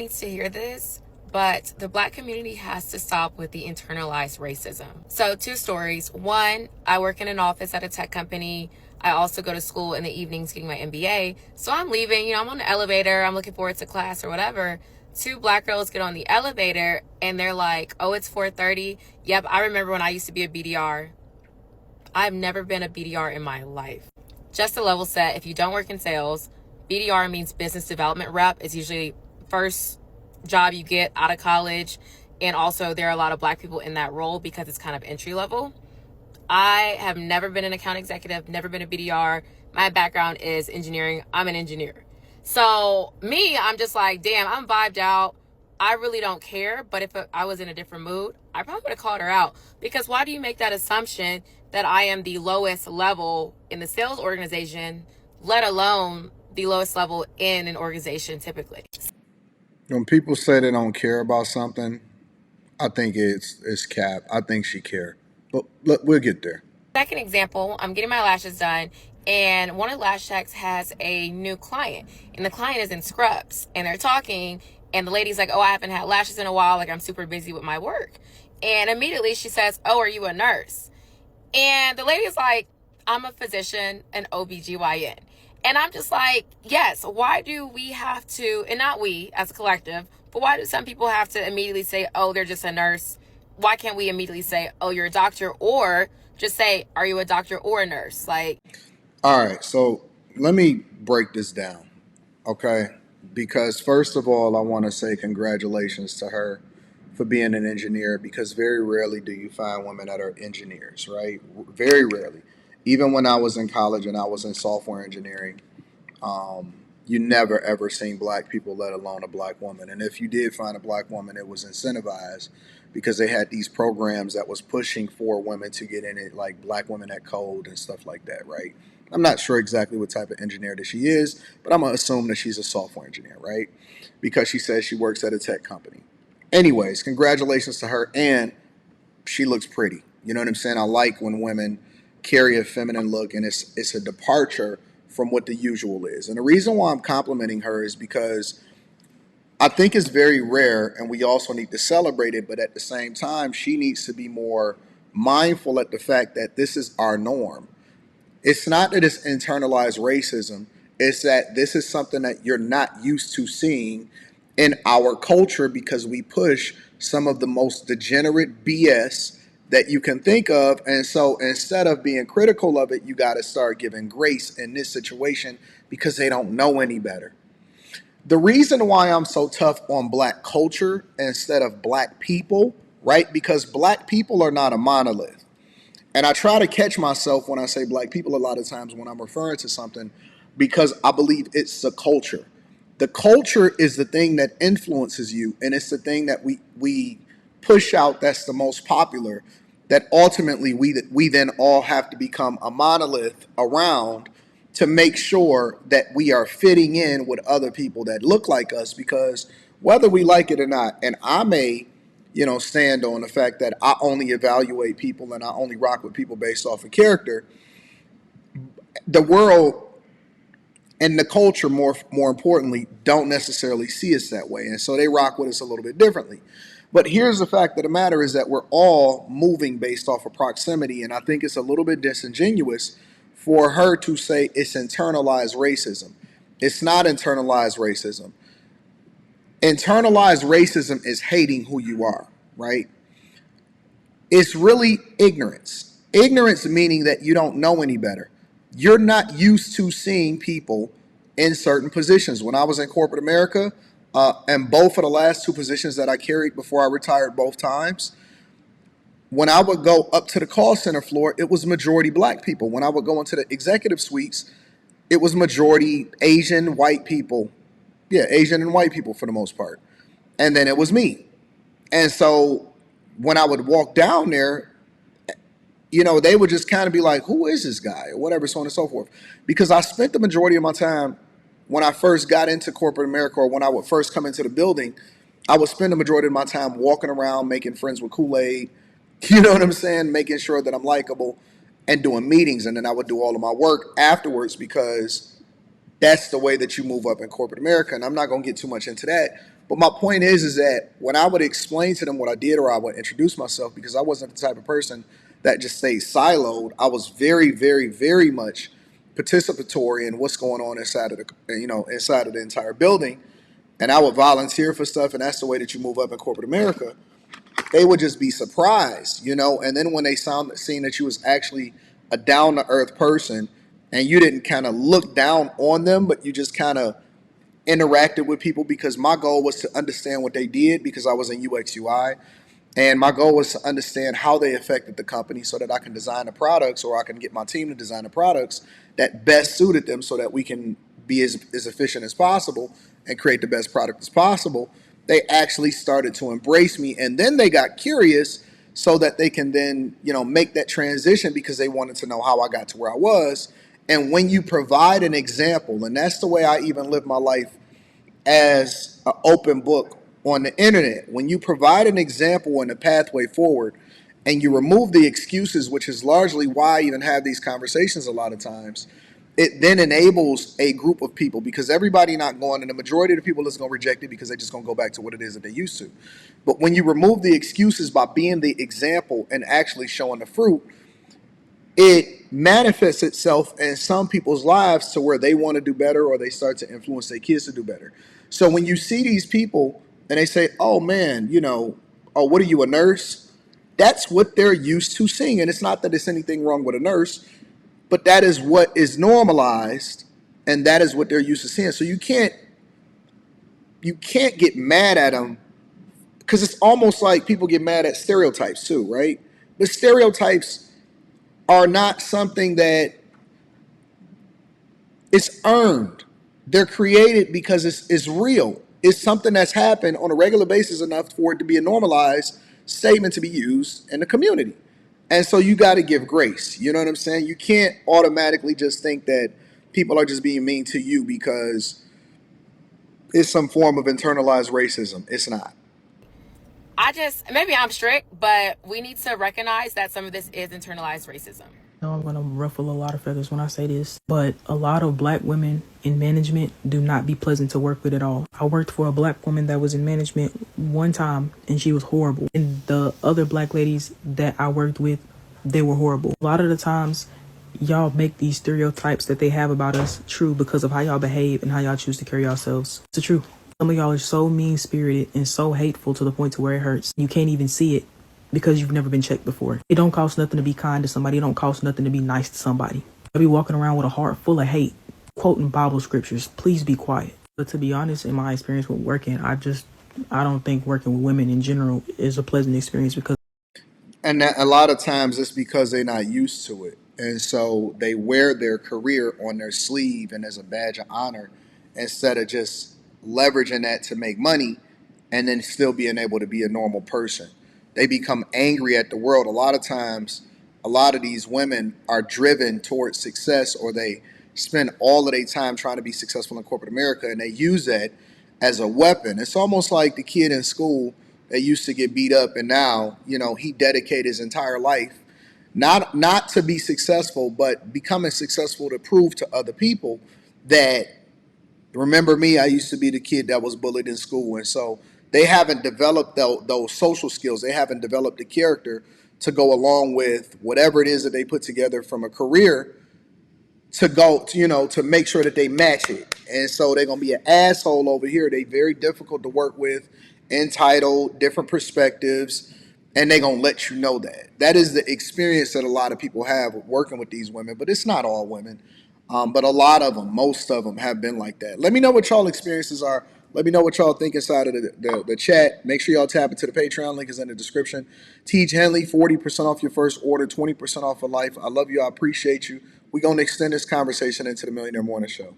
needs to hear this, but the Black community has to stop with the internalized racism. So, two stories. One, I work in an office at a tech company. I also go to school in the evenings getting my MBA. So I'm leaving, I'm on the elevator. I'm looking forward to class or whatever. Two Black girls get on the elevator and they're like, oh, it's 4:30. Yep, I remember when I used to be a BDR. I've never been a BDR in my life. Just a level set, if you don't work in sales, BDR means business development rep. It's usually first job you get out of college. And also there are a lot of Black people in that role because it's kind of entry level. I have never been an account executive, never been a BDR. My background is engineering. I'm an engineer. So me, I'm just like, damn, I'm vibed out. I really don't care. But if I was in a different mood, I probably would have called her out. Because why do you make that assumption that I am the lowest level in the sales organization, let alone the lowest level in an organization typically? When people say they don't care about something, I think it's cap. I think she care, but look, we'll get there. Second example, I'm getting my lashes done, and one of the lash techs has a new client, and the client is in scrubs, and they're talking, and the lady's like, oh, I haven't had lashes in a while, like I'm super busy with my work. And immediately she says, oh, are you a nurse? And the lady's like, I'm a physician, an OBGYN. And I'm just like, yes, why do we have to, and not we as a collective, but why do some people have to immediately say, oh, they're just a nurse? Why can't we immediately say, oh, you're a doctor? Or just say, are you a doctor or a nurse? Like, All right, so let me break this down, okay? Because first of all, I want to say congratulations to her for being an engineer. Because very rarely do you find women that are engineers, right? Very rarely. Even when I was in college and I was in software engineering, you never ever seen black people, let alone a black woman. And if you did find a black woman, it was incentivized because they had these programs that was pushing for women to get in it, like black women that code and stuff like that, right? I'm not sure exactly what type of engineer that she is, but I'm gonna assume that she's a software engineer, right? Because she says she works at a tech company. Anyways, congratulations to her, and she looks pretty. You know what I'm saying? I like when women carry a feminine look, and it's a departure from what the usual is. And the reason why I'm complimenting her is because I think it's very rare, and we also need to celebrate it. But at the same time, she needs to be more mindful at the fact that this is our norm. It's not that it's internalized racism. It's that this is something that you're not used to seeing in our culture because we push some of the most degenerate BS that you can think of. And so instead of being critical of it, you got to start giving grace in this situation because they don't know any better. The reason why I'm so tough on black culture instead of black people, right? Because black people are not a monolith. And I try to catch myself when I say black people a lot of times when I'm referring to something because I believe it's the culture. The culture is the thing that influences you, and it's the thing that we push out that's the most popular, that ultimately we then all have to become a monolith around to make sure that we are fitting in with other people that look like us, because whether we like it or not, and I may stand on the fact that I only evaluate people and I only rock with people based off of character. The world and the culture, more importantly, don't necessarily see us that way, and so they rock with us a little bit differently. But here's the fact of the matter is that we're all moving based off of proximity, and I think it's a little bit disingenuous for her to say it's internalized racism. It's not internalized racism. Internalized racism is hating who you are, right? It's really ignorance. Ignorance meaning that you don't know any better. You're not used to seeing people in certain positions. When I was in corporate America, and both of the last two positions that I carried before I retired both times, when I would go up to the call center floor, it was majority black people. When I would go into the executive suites, it was majority Asian, white people. Yeah, Asian and white people for the most part. And then it was me. And so when I would walk down there, they would just kind of be like, who is this guy? Or whatever, so on and so forth. Because I spent the majority of my time when I first got into corporate America, or when I would first come into the building, I would spend the majority of my time walking around, making friends with Kool-Aid, you know what I'm saying? Making sure that I'm likable and doing meetings. And then I would do all of my work afterwards because that's the way that you move up in corporate America. And I'm not going to get too much into that. But my point is that when I would explain to them what I did, or I would introduce myself, because I wasn't the type of person that just stayed siloed. I was very, very, very much participatory in what's going on inside of inside of the entire building. And I would volunteer for stuff, and that's the way that you move up in corporate America. They would just be surprised. And then when they seen that you was actually a down to earth person, and you didn't kind of look down on them, but you just kind of interacted with people, because my goal was to understand what they did, because I was in UX UI. And my goal was to understand how they affected the company, so that I can design the products, or I can get my team to design the products that best suited them, so that we can be as efficient as possible and create the best product as possible. They actually started to embrace me, and then they got curious, so that they can then, make that transition, because they wanted to know how I got to where I was. And when you provide an example, and that's the way I even live my life as an open book on the internet. When you provide an example and a pathway forward, and you remove the excuses, which is largely why I even have these conversations a lot of times, it then enables a group of people, because everybody not going, and the majority of the people is going to reject it, because they're just going to go back to what it is that they used to. But when you remove the excuses by being the example and actually showing the fruit, it manifests itself in some people's lives to where they want to do better, or they start to influence their kids to do better. So when you see these people and they say, oh man, oh, what are you, a nurse? That's what they're used to seeing. And it's not that there's anything wrong with a nurse, but that is what is normalized, and that is what they're used to seeing. So you can't get mad at them, because it's almost like people get mad at stereotypes too, right? The stereotypes are not something that it's earned. They're created because it's real. It's something that's happened on a regular basis enough for it to be a normalized statement to be used in the community. And so you got to give grace. You know what I'm saying? You can't automatically just think that people are just being mean to you because it's some form of internalized racism. It's not. Maybe I'm strict, but we need to recognize that some of this is internalized racism. Know I'm gonna ruffle a lot of feathers when I say this, but a lot of black women in management do not be pleasant to work with at all. I worked for a black woman that was in management one time, and she was horrible. And the other black ladies that I worked with, they were horrible. A lot of the times, y'all make these stereotypes that they have about us true because of how y'all behave and how y'all choose to carry yourselves. It's the truth. Some of y'all are so mean-spirited and so hateful to the point to where it hurts. You can't even see it, because you've never been checked before. It don't cost nothing to be kind to somebody. It don't cost nothing to be nice to somebody. I'll be walking around with a heart full of hate, quoting Bible scriptures. Please be quiet. But to be honest, in my experience with working, I don't think working with women in general is a pleasant experience, because And that, a lot of times it's because they're not used to it. And so they wear their career on their sleeve and as a badge of honor, instead of just leveraging that to make money and then still being able to be a normal person. They become angry at the world. A lot of times, a lot of these women are driven towards success, or they spend all of their time trying to be successful in corporate America, and they use that as a weapon. It's almost like the kid in school that used to get beat up, and now, he dedicated his entire life not to be successful, but becoming successful to prove to other people that, remember me, I used to be the kid that was bullied in school. And so they haven't developed those social skills. They haven't developed the character to go along with whatever it is that they put together from a career, to go to, to make sure that they match it. And so they're gonna be an asshole over here. They very difficult to work with, entitled, different perspectives, and they're gonna let you know that. That is the experience that a lot of people have working with these women, but it's not all women. But a lot of them, most of them, have been like that. Let me know what y'all experiences are. Let me know what y'all think inside of the chat. Make sure y'all tap into the Patreon. Link is in the description. Teach Henley, 40% off your first order, 20% off for life. I love you. I appreciate you. We're going to extend this conversation into the Millionaire Morning Show.